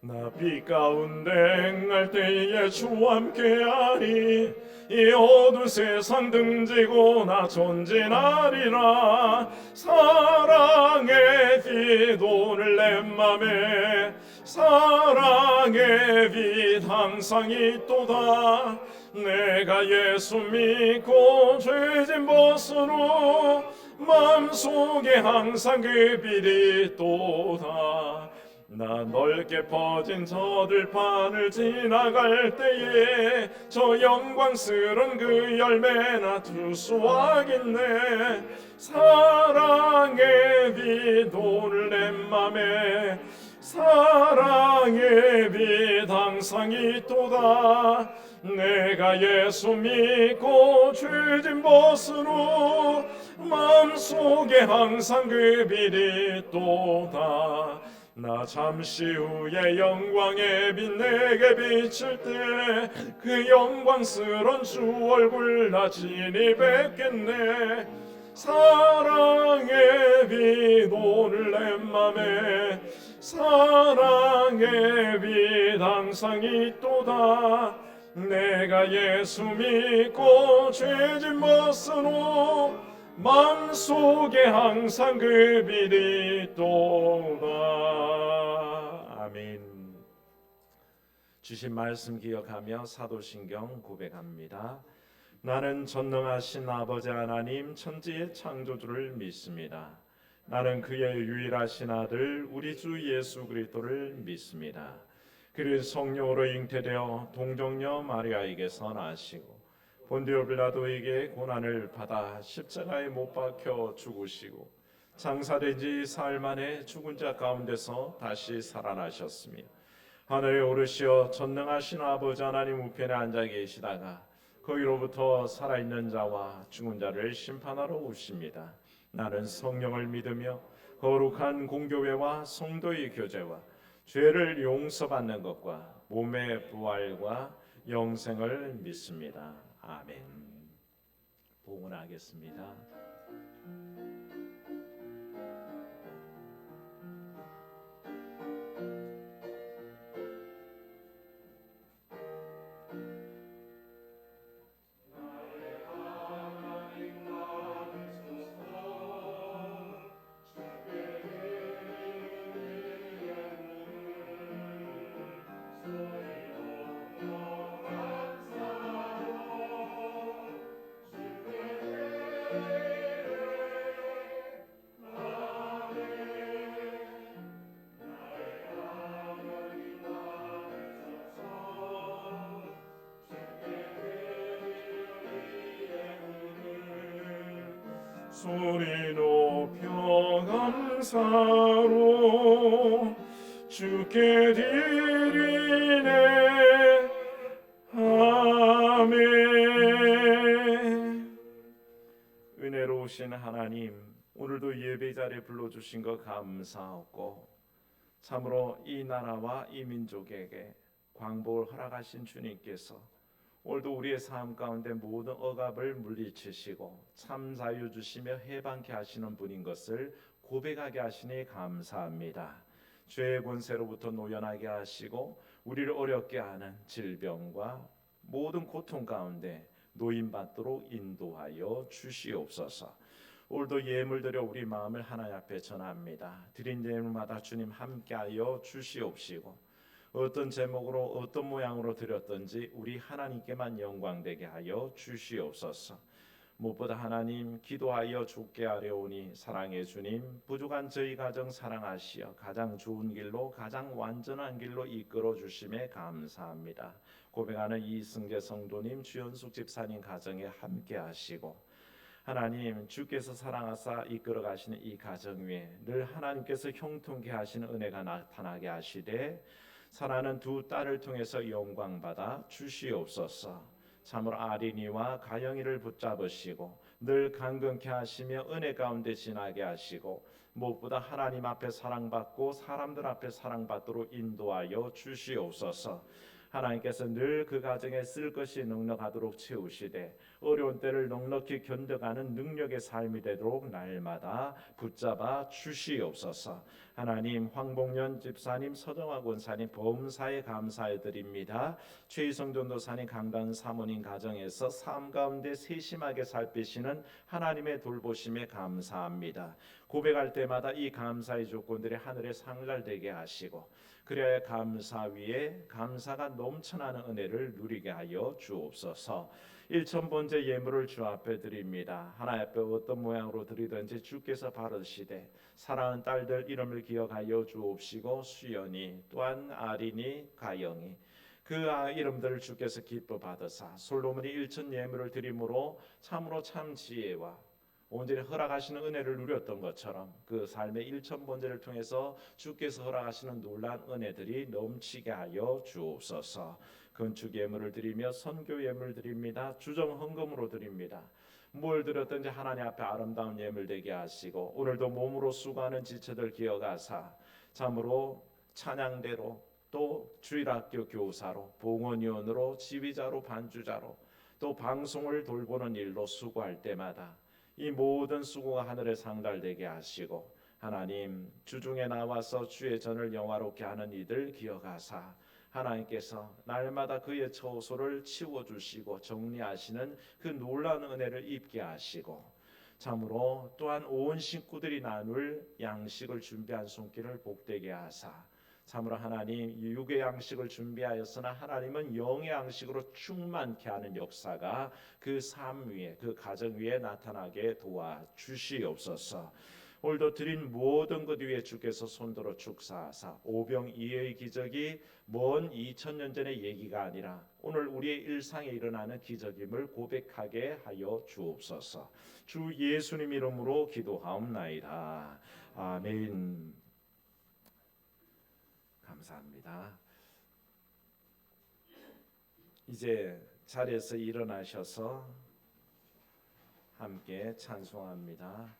나 빛 가운데 행할 때에 주와 함께하리. 이 어두운 세상 등지고 나 전진하리라. 사랑의 빛 오늘 내 맘에 사랑의 빛 항상 있도다. 내가 예수 믿고 죄진 벗으로 마음속에 항상 그 빛이 있도다. 나 넓게 퍼진 저 들판을 지나갈 때에 저 영광스런 그 열매 나 투수하겠네. 사랑의 빛 오늘 내 맘에 사랑의 빛 항상 있도다. 내가 예수 믿고 죄진 벗으로 마음속에 항상 그 빛이 있도다. 나 잠시 후에 영광의 빛 내게 비칠 때 그 영광스런 주 얼굴 나 진히 뵙겠네. 사랑의 빛 오늘 내 맘에 사랑의 빛 항상 있도다. 내가 예수 믿고 죄진 벗으로 마음속에 항상 그 빛이 있도다. 아멘. 주신 말씀 기억하며 사도신경 고백합니다. 나는 전능하신 아버지 하나님 천지의 창조주를 믿습니다. 나는 그의 유일하신 아들 우리 주 예수 그리스도를 믿습니다. 그를 성령으로 잉태되어 동정녀 마리아에게서 나시고 본디오 빌라도에게 고난을 받아 십자가에 못 박혀 죽으시고 장사된 지 사흘 만에 죽은 자 가운데서 다시 살아나셨으며 하늘에 오르시어 전능하신 아버지 하나님 우편에 앉아 계시다가 거기로부터 살아있는 자와 죽은 자를 심판하러 오십니다. 나는 성령을 믿으며 거룩한 공교회와 성도의 교제와 죄를 용서받는 것과 몸의 부활과 영생을 믿습니다. 아멘. 봉헌하겠습니다. 소리 높여 감사로 주께 드리네. 아멘. 은혜로우신 하나님, 오늘도 예배 자리에 불러주신 것 감사하고 참으로 이 나라와 이 민족에게 광복을 허락하신 주님께서 오늘도 우리의 삶 가운데 모든 억압을 물리치시고 참 자유 주시며 해방케 하시는 분인 것을 고백하게 하시니 감사합니다. 죄의 권세로부터 노연하게 하시고 우리를 어렵게 하는 질병과 모든 고통 가운데 노임받도록 인도하여 주시옵소서. 오늘도 예물 드려 우리 마음을 하나님 앞에 전합니다. 드린 예물마다 주님 함께하여 주시옵시고 어떤 제목으로 어떤 모양으로 드렸든지 우리 하나님께만 영광되게 하여 주시옵소서. 무엇보다 하나님 기도하여 주께 아뢰오니 사랑의 주님, 부족한 저희 가정 사랑하시어 가장 좋은 길로 가장 완전한 길로 이끌어 주심에 감사합니다. 고백하는 이승재 성도님, 주연숙 집사님 가정에 함께 하시고 하나님 주께서 사랑하사 이끌어 가시는 이 가정 위에 늘 하나님께서 형통케 하시는 은혜가 나타나게 하시되 사랑하는 두 딸을 통해서 영광받아 주시옵소서. 참으로 아린이와 가영이를 붙잡으시고 늘 강건케 하시며 은혜 가운데 지나게 하시고 무엇보다 하나님 앞에 사랑받고 사람들 앞에 사랑받도록 인도하여 주시옵소서. 하나님께서 늘 그 가정에 쓸 것이 넉넉하도록 채우시되 어려운 때를 넉넉히 견뎌가는 능력의 삶이 되도록 날마다 붙잡아 주시옵소서. 하나님, 황봉년 집사님, 서정화 권사님 범사에 감사해 드립니다. 최희성 전도사님, 강단 사모님 가정에서 삶 가운데 세심하게 살피시는 하나님의 돌보심에 감사합니다. 고백할 때마다 이 감사의 조건들이 하늘에 상달되게 하시고 그래야 감사 위에 감사가 넘쳐나는 은혜를 누리게 하여 주옵소서. 1,000번째 예물을 주 앞에 드립니다. 하나님 앞에 어떤 모양으로 드리든지 주께서 받으시되 사랑하는 딸들 이름을 기억하여 주옵시고 수연이 또한 아린이 가영이 그 이름들을 주께서 기뻐 받으사 솔로몬이 1천 예물을 드림으로 참으로 참 지혜와 온전히 허락하시는 은혜를 누렸던 것처럼 그 삶의 1,000번째를 통해서 주께서 허락하시는 놀라운 은혜들이 넘치게 하여 주옵소서. 건축 예물을 드리며 선교 예물 드립니다. 주정 헌금으로 드립니다. 뭘 드렸든지 하나님 앞에 아름다운 예물 되게 하시고 오늘도 몸으로 수고하는 지체들 기억하사 참으로 찬양대로 또 주일학교 교사로 봉헌위원으로 지휘자로 반주자로 또 방송을 돌보는 일로 수고할 때마다 이 모든 수고가 하늘에 상달되게 하시고 하나님 주중에 나와서 주의 전을 영화롭게 하는 이들 기억하사 하나님께서 날마다 그의 처소를 치워주시고 정리하시는 그 놀라운 은혜를 입게 하시고 참으로 또한 온 식구들이 나눌 양식을 준비한 손길을 복되게 하사 참으로 하나님 육의 양식을 준비하였으나 하나님은 영의 양식으로 충만케 하는 역사가 그 삶 위에 그 가정 위에 나타나게 도와주시옵소서. 오늘도 드린 모든 것 위에 주께서 손들어 축사하사 오병이어의 기적이 먼 2000년 전의 얘기가 아니라 오늘 우리의 일상에 일어나는 기적임을 고백하게 하여 주옵소서. 주 예수님 이름으로 기도하옵나이다. 아멘. 감사합니다. 이제 자리에서 일어나셔서 함께 찬송합니다.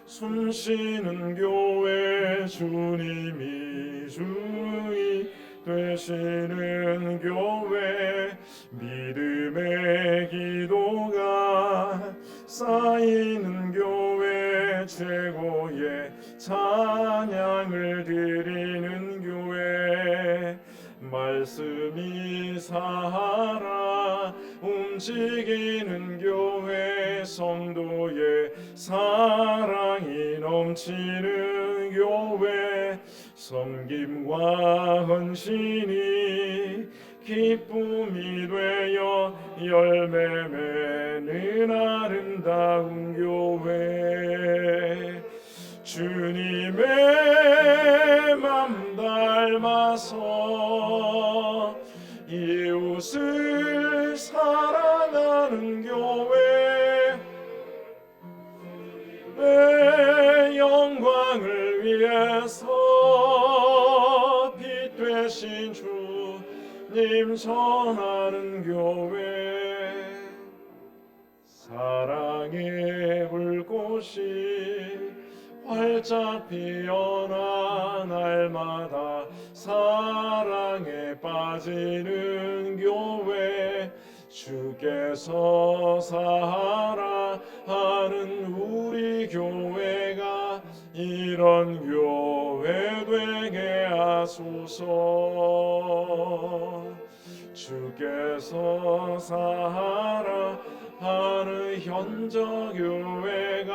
숨쉬는 교회 주님이 주의 되시는 교회 믿음의 기도가 쌓이는 교회 최고의 찬양을 드리는 교회 말씀이 살아 움직이는 교회 성도의 사랑이 넘치는 교회 섬김과 헌신이 기쁨이 되어 열매 맺는 아름다운 교회 주님의 맘 닮아서 이웃을 사랑하는 교회 내 영광을 위해서 빛 되신 주님 전하는 교회 사랑의 불꽃이 활짝 피어나 날마다 사랑에 빠지는 교회 주께서 사랑하는 우리 교회가 이런 교회 되게 하소서 주께서 사랑하는 현저교회가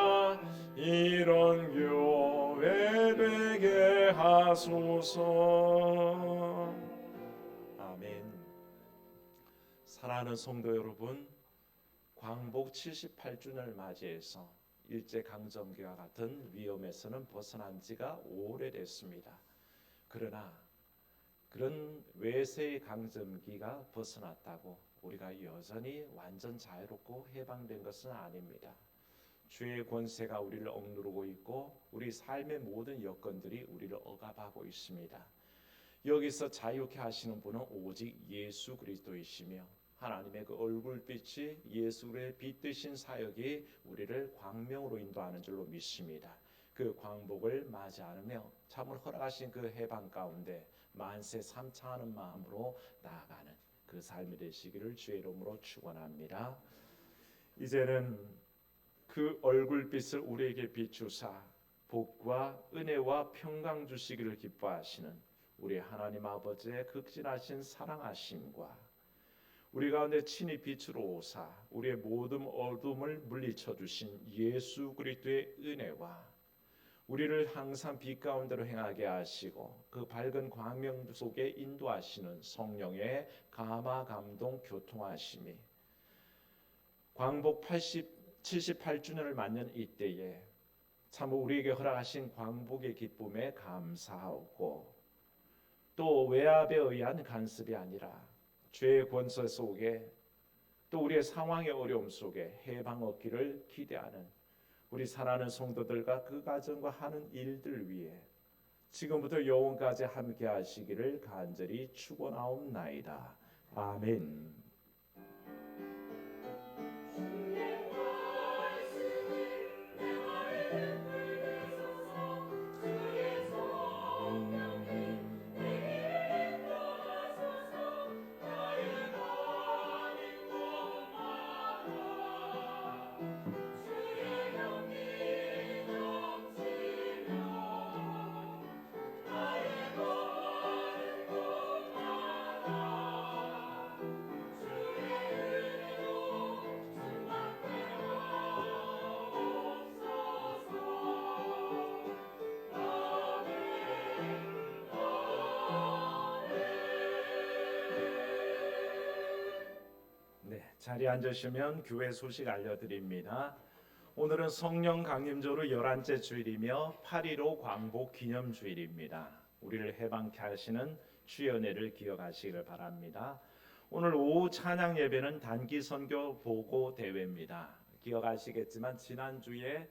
이런 교회 되게 하소서. 아멘. 사랑하는 성도 여러분, 광복 78주년을 맞이해서 일제강점기와 같은 위험에서는 벗어난 지가 오래됐습니다. 그러나 그런 외세의 강점기가 벗어났다고 우리가 여전히 완전 자유롭고 해방된 것은 아닙니다. 죄의 권세가 우리를 억누르고 있고 우리 삶의 모든 여건들이 우리를 억압하고 있습니다. 여기서 자유케 하시는 분은 오직 예수 그리스도이시며 하나님의 그 얼굴빛이 예수의 빛 되신 사역이 우리를 광명으로 인도하는 줄로 믿습니다. 그 광복을 맞이하며 참으로 허락하신 그 해방 가운데 만세 삼창하는 마음으로 나아가는 그 삶이 되시기를 주의 이름으로 축원합니다. 이제는 그 얼굴빛을 우리에게 비추사 복과 은혜와 평강 주시기를 기뻐하시는 우리 하나님 아버지의 극진하신 사랑하심과 우리 가운데 친히 빛으로 오사 우리의 모든 어둠을 물리쳐 주신 예수 그리스도의 은혜와 우리를 항상 빛 가운데로 행하게 하시고 그 밝은 광명 속에 인도하시는 성령의 감화 감동 교통하심이 광복 78주년을 맞는 이때에 참 우리에게 허락하신 광복의 기쁨에 감사하고 또 외압에 의한 간섭이 아니라 죄의 권세 속에 또 우리의 상황의 어려움 속에 해방 얻기를 기대하는 우리 사랑하는 성도들과 그 가정과 하는 일들 위해 지금부터 영원까지 함께 하시기를 간절히 축원하옵나이다. 아멘. 자리에 앉으시면 교회 소식 알려드립니다. 오늘은 성령 강림절로 11째 주일이며 8.15 광복 기념주일입니다. 우리를 해방케 하시는 주의 은혜를 기억하시기를 바랍니다. 오늘 오후 찬양 예배는 단기 선교 보고 대회입니다. 기억하시겠지만 지난주에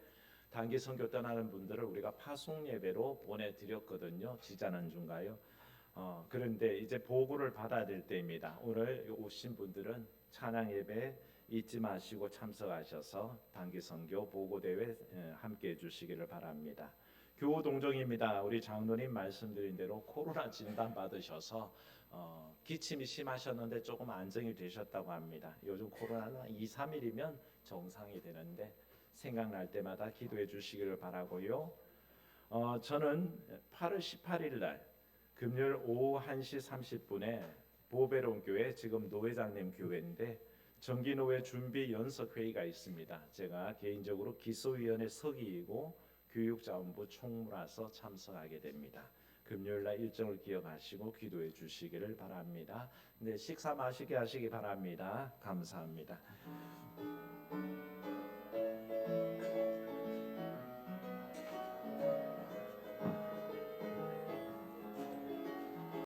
단기 선교 떠나는 분들을 우리가 파송 예배로 보내드렸거든요. 지난주인가요? 그런데 이제 보고를 받아야 될 때입니다. 오늘 오신 분들은 찬양 예배 잊지 마시고 참석하셔서 단기 선교 보고 대회 함께 해주시기를 바랍니다. 교우 동정입니다. 우리 장로님 말씀드린 대로 코로나 진단 받으셔서 기침이 심하셨는데 조금 안정이 되셨다고 합니다. 요즘 코로나는 2, 3일이면 정상이 되는데 생각날 때마다 기도해 주시기를 바라고요. 저는 8월 18일 날 금요일 오후 1시 30분에 보배론 교회 지금 노회장님 교회인데 정기노회 준비 연석회의가 있습니다. 제가 개인적으로 기소위원회 서기이고 교육자원부 총무라서 참석하게 됩니다. 금요일날 일정을 기억하시고 기도해 주시기를 바랍니다. 네, 식사 맛있게 하시기 바랍니다. 감사합니다.